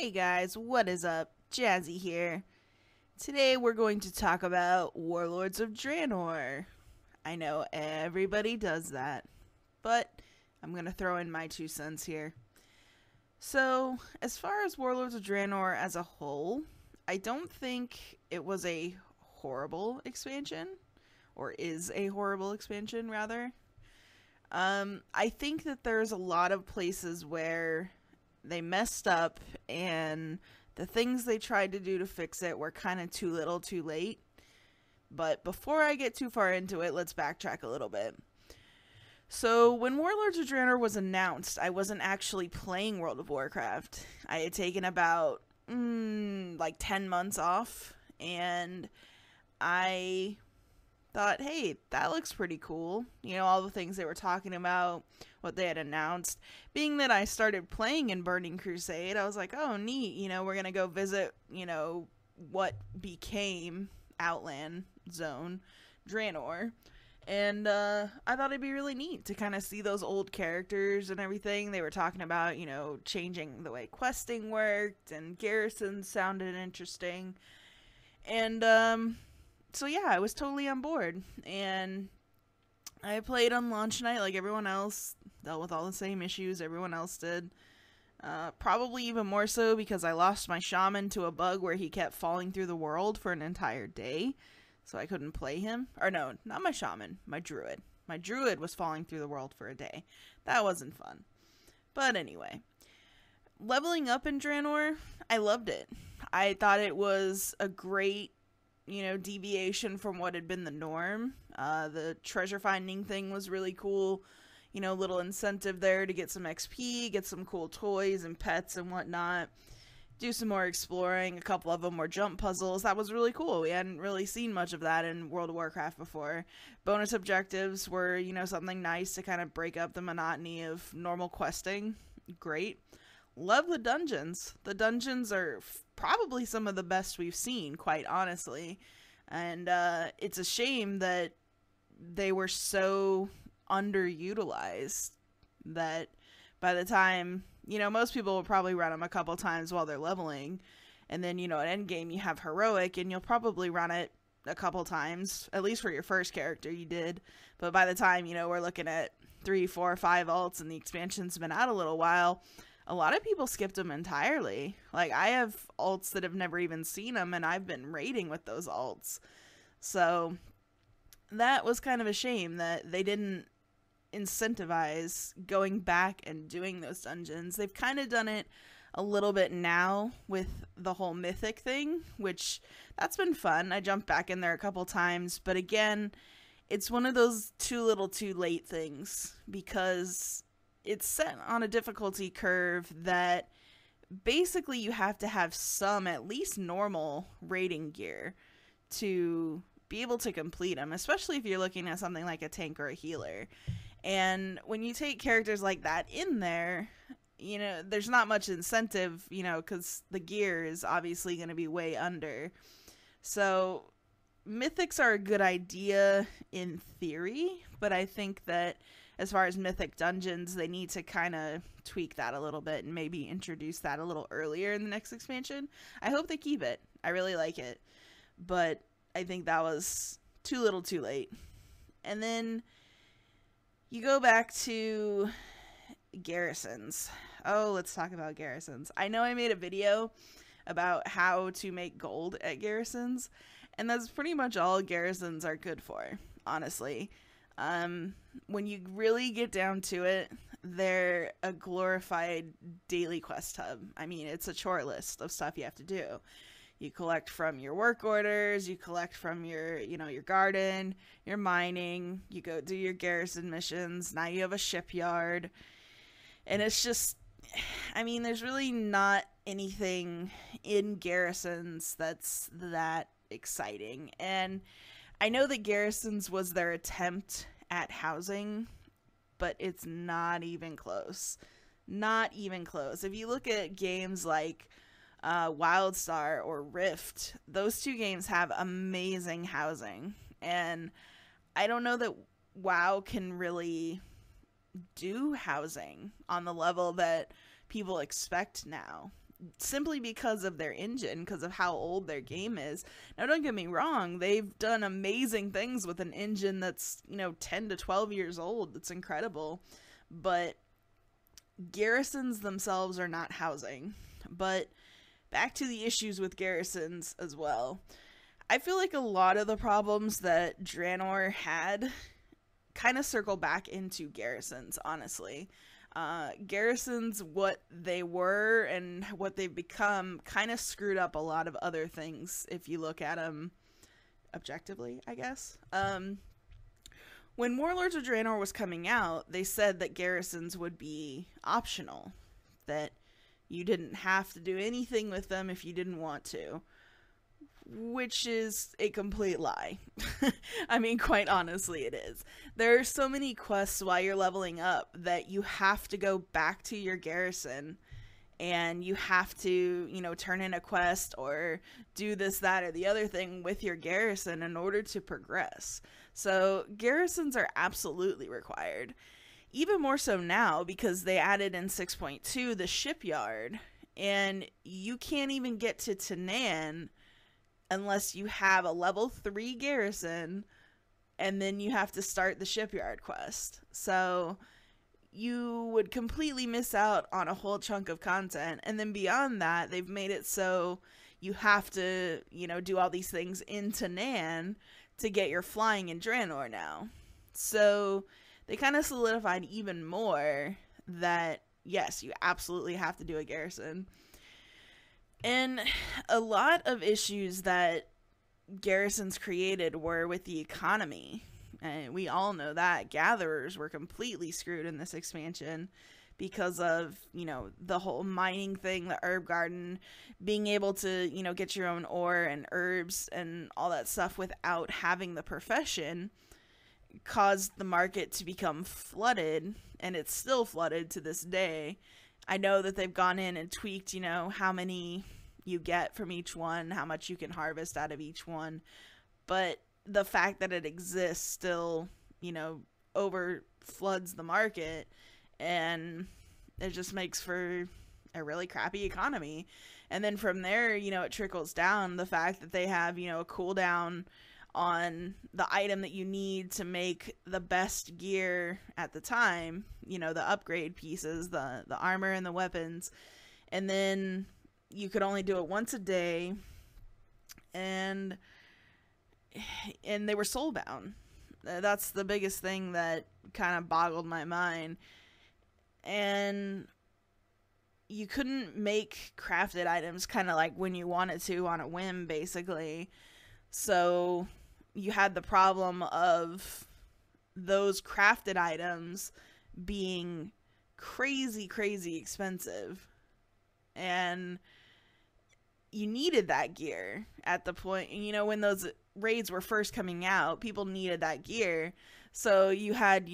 Hey guys, what is up? Jazzy here. Today we're going to talk about Warlords of Draenor. I know everybody does that, but I'm going to throw in my 2 cents here. So, as far as Warlords of Draenor as a whole, I don't think it was a horrible expansion, or is a horrible expansion, rather. I think that there's a lot of places where they messed up and the things they tried to do to fix it were kind of too little too late. But before I get too far into it, let's backtrack a little bit. So when Warlords of Draenor was announced, I wasn't actually playing World of Warcraft. I had taken about like 10 months off, and I thought, hey, that looks pretty cool. You know, all the things they were talking about, what they had announced. Being that I started playing in Burning Crusade, I was like, oh, neat. You know, we're going to go visit, what became Outland Zone, Draenor. And I thought it'd be really neat to kind of see those old characters and everything. They were talking about, changing the way questing worked, and garrisons sounded interesting. And, so yeah, I was totally on board, and I played on launch night like everyone else, dealt with all the same issues everyone else did. Probably even more so because I lost my shaman to a bug where he kept falling through the world for an entire day, so I couldn't play him. Or no, not my shaman, my druid. My druid was falling through the world for a day. That wasn't fun. But anyway, leveling up in Draenor, I loved it. I thought it was a great deviation from what had been the norm. The treasure finding thing was really cool. Little incentive there to get some XP, get some cool toys and pets and whatnot. Do some more exploring. A couple of them were jump puzzles. That was really cool. We hadn't really seen much of that in World of Warcraft before. Bonus objectives were, something nice to kind of break up the monotony of normal questing. Great. Love the dungeons. The dungeons are probably some of the best we've seen, quite honestly. And it's a shame that they were so underutilized that by the time, most people will probably run them a couple times while they're leveling. And then, at endgame you have heroic, and you'll probably run it a couple times, at least for your first character you did. But by the time, we're looking at 3, 4, 5 alts and the expansion's been out a little while, a lot of people skipped them entirely. Like, I have alts that have never even seen them, and I've been raiding with those alts. So, that was kind of a shame that they didn't incentivize going back and doing those dungeons. They've kind of done it a little bit now with the whole mythic thing, which, that's been fun. I jumped back in there a couple times, but again, it's one of those too little too late things, because it's set on a difficulty curve that basically you have to have some at least normal raiding gear to be able to complete them, especially if you're looking at something like a tank or a healer. And when you take characters like that in there, there's not much incentive, because the gear is obviously going to be way under. So mythics are a good idea in theory, but I think that as far as mythic dungeons, they need to kind of tweak that a little bit and maybe introduce that a little earlier in the next expansion. I hope they keep it. I really like it. But I think that was too little too late. And then you go back to garrisons. Oh, let's talk about garrisons. I know I made a video about how to make gold at garrisons, and that's pretty much all garrisons are good for, honestly. When you really get down to it, they're a glorified daily quest hub. I mean, it's a chore list of stuff you have to do. You collect from your work orders, you collect from your, your garden, your mining, you go do your garrison missions, now you have a shipyard. And it's just, I mean, there's really not anything in garrisons that's that exciting. And I know that garrisons was their attempt at housing, but it's not even close. Not even close. If you look at games like WildStar or Rift, those two games have amazing housing. And I don't know that WoW can really do housing on the level that people expect now. simply because of their engine, because of how old their game is. Now, don't get me wrong, they've done amazing things with an engine that's, 10 to 12 years old. That's incredible. But garrisons themselves are not housing. But back to the issues with garrisons as well. I feel like a lot of the problems that Draenor had kind of circle back into garrisons, honestly. Garrisons, what they were and what they've become, kind of screwed up a lot of other things if you look at them objectively, I guess. When Warlords of Draenor was coming out, they said that garrisons would be optional, that you didn't have to do anything with them if you didn't want to, which is a complete lie. I mean, quite honestly, it is. There are so many quests while you're leveling up that you have to go back to your garrison and you have to, turn in a quest or do this, that, or the other thing with your garrison in order to progress. So garrisons are absolutely required. Even more so now because they added in 6.2 the shipyard, and you can't even get to Tanan unless you have a level 3 garrison, and then you have to start the shipyard quest. So you would completely miss out on a whole chunk of content. And then beyond that, they've made it so you have to, do all these things in Tanan to get your flying in Draenor now. So they kind of solidified even more that, yes, you absolutely have to do a garrison. And a lot of issues that garrisons created were with the economy. And we all know that. Gatherers were completely screwed in this expansion because of, the whole mining thing, the herb garden, being able to, get your own ore and herbs and all that stuff without having the profession caused the market to become flooded, and it's still flooded to this day. I know that they've gone in and tweaked, how many you get from each one, how much you can harvest out of each one. But the fact that it exists still, over floods the market, and it just makes for a really crappy economy. And then from there, it trickles down. The fact that they have, a cooldown on the item that you need to make the best gear at the time, the upgrade pieces, the armor and the weapons, and then you could only do it once a day, and they were soulbound. That's the biggest thing that kind of boggled my mind. And you couldn't make crafted items kind of like when you wanted to on a whim, basically. So you had the problem of those crafted items being crazy, crazy expensive. And you needed that gear at the point, when those raids were first coming out, people needed that gear. So you had,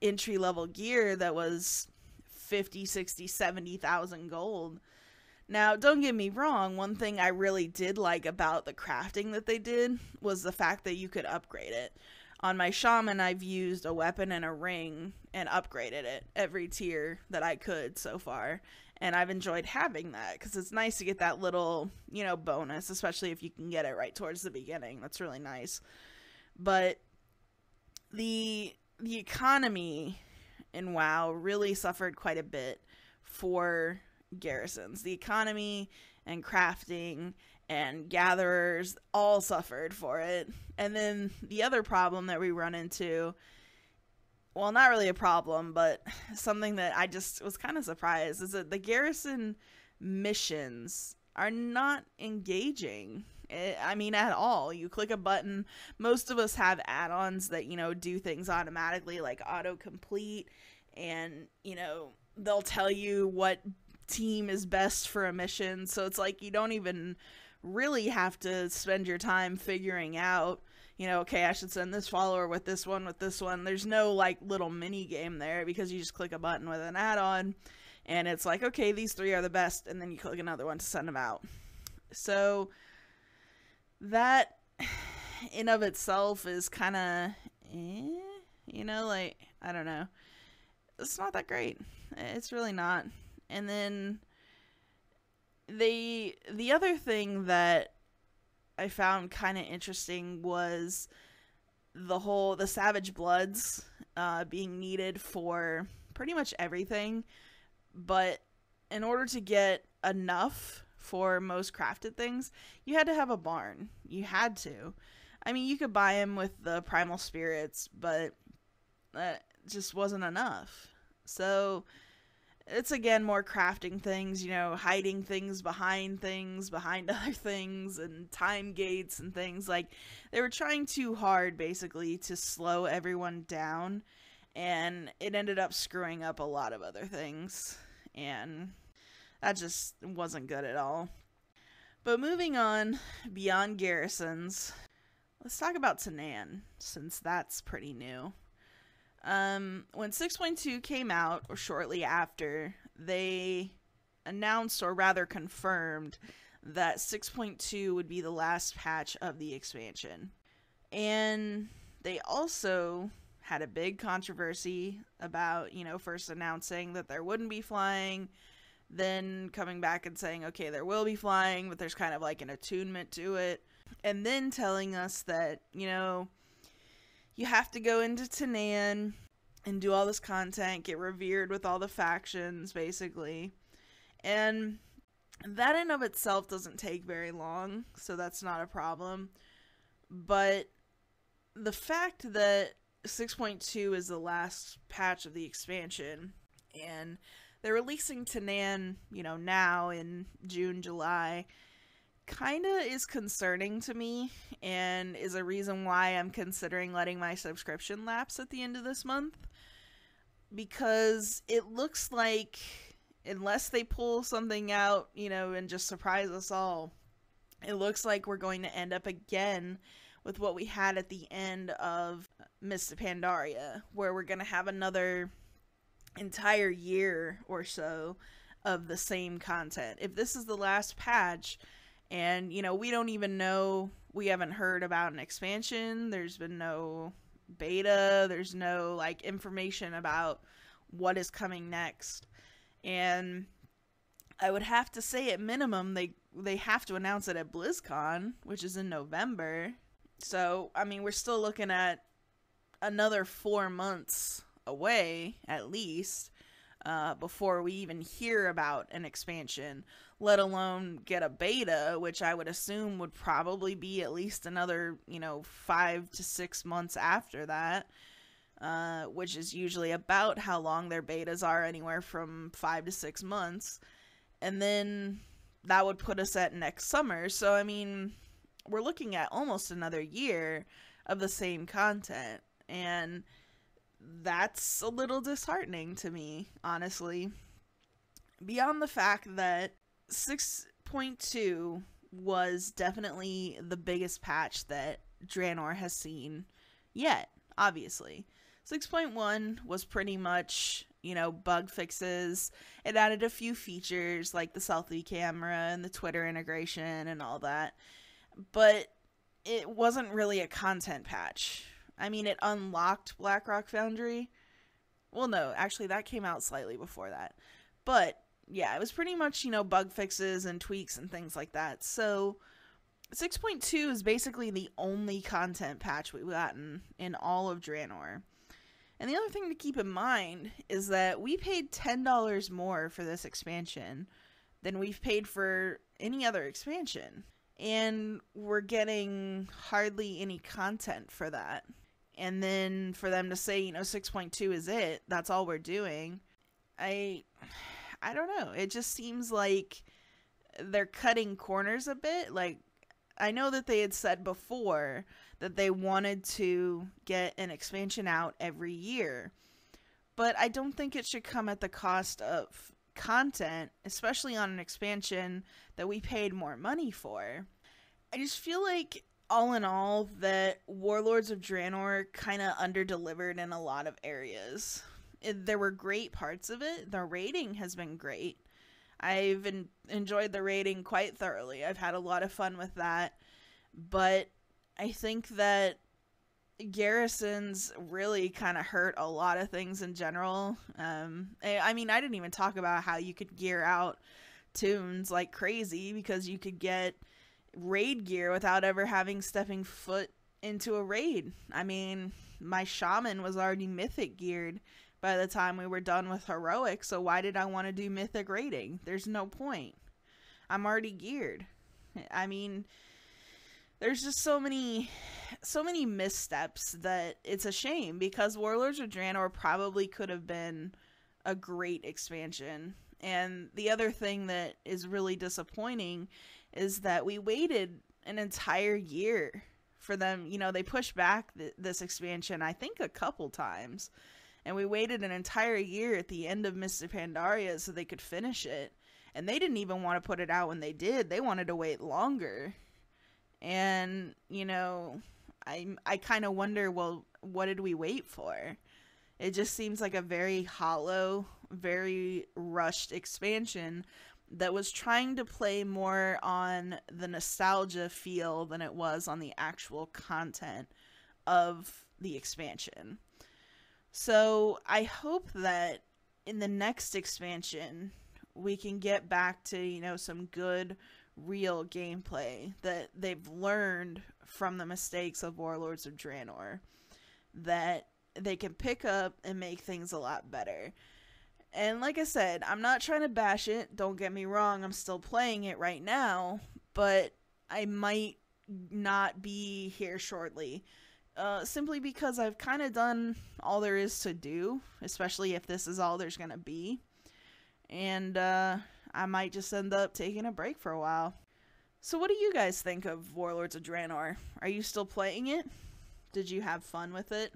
entry level gear that was 50, 60, 70,000 gold. Now, don't get me wrong, one thing I really did like about the crafting that they did was the fact that you could upgrade it. On my shaman, I've used a weapon and a ring and upgraded it every tier that I could so far. And I've enjoyed having that because it's nice to get that little, bonus, especially if you can get it right towards the beginning. That's really nice. But the economy in WoW really suffered quite a bit for garrisons. The economy and crafting and gatherers all suffered for it. And then the other problem that we run into, well, not really a problem, but something that I just was kind of surprised, is that the garrison missions are not engaging. At all. You click a button. Most of us have add-ons that, do things automatically, like autocomplete, and, they'll tell you what team is best for a mission. So it's like you don't even really have to spend your time figuring out, okay, I should send this follower with this one, with this one. There's no, little mini game there because you just click a button with an add-on, and it's like, okay, these 3 are the best, and then you click another one to send them out. So that in of itself is kind of, I don't know. It's not that great. It's really not. And then The other thing that I found kind of interesting was the Savage Bloods being needed for pretty much everything, but in order to get enough for most crafted things, you had to have a barn. You had to. I mean, you could buy them with the primal spirits, but that just wasn't enough. So it's again more crafting things, hiding things, behind other things, and time gates and things. Like, they were trying too hard, basically, to slow everyone down, and it ended up screwing up a lot of other things, and that just wasn't good at all. But moving on, beyond garrisons, let's talk about Tanan, since that's pretty new. When 6.2 came out, or shortly after, they announced, or rather confirmed, that 6.2 would be the last patch of the expansion. And they also had a big controversy about, first announcing that there wouldn't be flying, then coming back and saying, okay, there will be flying, but there's kind of like an attunement to it, and then telling us that, you have to go into Tanan and do all this content, get revered with all the factions, basically. And that in of itself doesn't take very long, so that's not a problem. But the fact that 6.2 is the last patch of the expansion, and they're releasing Tanan, now in June, July, kinda is concerning to me, and is a reason why I'm considering letting my subscription lapse at the end of this month. Because it looks like, unless they pull something out, and just surprise us all, it looks like we're going to end up again with what we had at the end of Mists of Pandaria, where we're going to have another entire year or so of the same content. If this is the last patch, and, we don't even know, we haven't heard about an expansion, there's been no beta, there's no, information about what is coming next. And I would have to say, at minimum, they have to announce it at BlizzCon, which is in November. So, I mean, we're still looking at another 4 months away, at least, before we even hear about an expansion, let alone get a beta, which I would assume would probably be at least another, 5 to 6 months after that, which is usually about how long their betas are, anywhere from 5 to 6 months. And then that would put us at next summer. So, I mean, we're looking at almost another year of the same content, and that's a little disheartening to me, honestly. Beyond the fact that 6.2 was definitely the biggest patch that Draenor has seen yet, obviously. 6.1 was pretty much, bug fixes. It added a few features like the selfie camera and the Twitter integration and all that. But it wasn't really a content patch. I mean, it unlocked Blackrock Foundry. Well, no, actually, that came out slightly before that. But, yeah, it was pretty much, bug fixes and tweaks and things like that. So, 6.2 is basically the only content patch we've gotten in all of Draenor. And the other thing to keep in mind is that we paid $10 more for this expansion than we've paid for any other expansion. And we're getting hardly any content for that. And then for them to say, 6.2 is it, that's all we're doing. I don't know. It just seems like they're cutting corners a bit. Like, I know that they had said before that they wanted to get an expansion out every year. But I don't think it should come at the cost of content, especially on an expansion that we paid more money for. I just feel like, all in all, that Warlords of Draenor kind of underdelivered in a lot of areas. There were great parts of it. The rating has been great. I've enjoyed the rating quite thoroughly. I've had a lot of fun with that. But I think that garrisons really kind of hurt a lot of things in general. I mean, I didn't even talk about how you could gear out tunes like crazy because you could get raid gear without ever having stepping foot into a raid. I mean, my shaman was already mythic geared by the time we were done with heroic, so why did I want to do mythic raiding? There's no point. I'm already geared. I mean, there's just so many missteps that it's a shame, because Warlords of Draenor probably could have been a great expansion. And the other thing that is really disappointing is that we waited an entire year for them. You know, they pushed back this expansion, I think, a couple times. And we waited an entire year at the end of Mists of Pandaria so they could finish it. And they didn't even want to put it out when they did. They wanted to wait longer. And, you know, I kind of wonder, well, what did we wait for? It just seems like a very hollow, very rushed expansion that was trying to play more on the nostalgia feel than it was on the actual content of the expansion. So I hope that in the next expansion we can get back to, you know, some good, real gameplay, that they've learned from the mistakes of Warlords of Draenor, that they can pick up and make things a lot better. And like I said, I'm not trying to bash it, don't get me wrong, I'm still playing it right now, but I might not be here shortly. Simply because I've kind of done all there is to do, especially if this is all there's going to be. And I might just end up taking a break for a while. So what do you guys think of Warlords of Draenor? Are you still playing it? Did you have fun with it?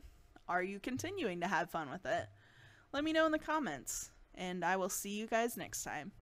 Are you continuing to have fun with it? Let me know in the comments, and I will see you guys next time.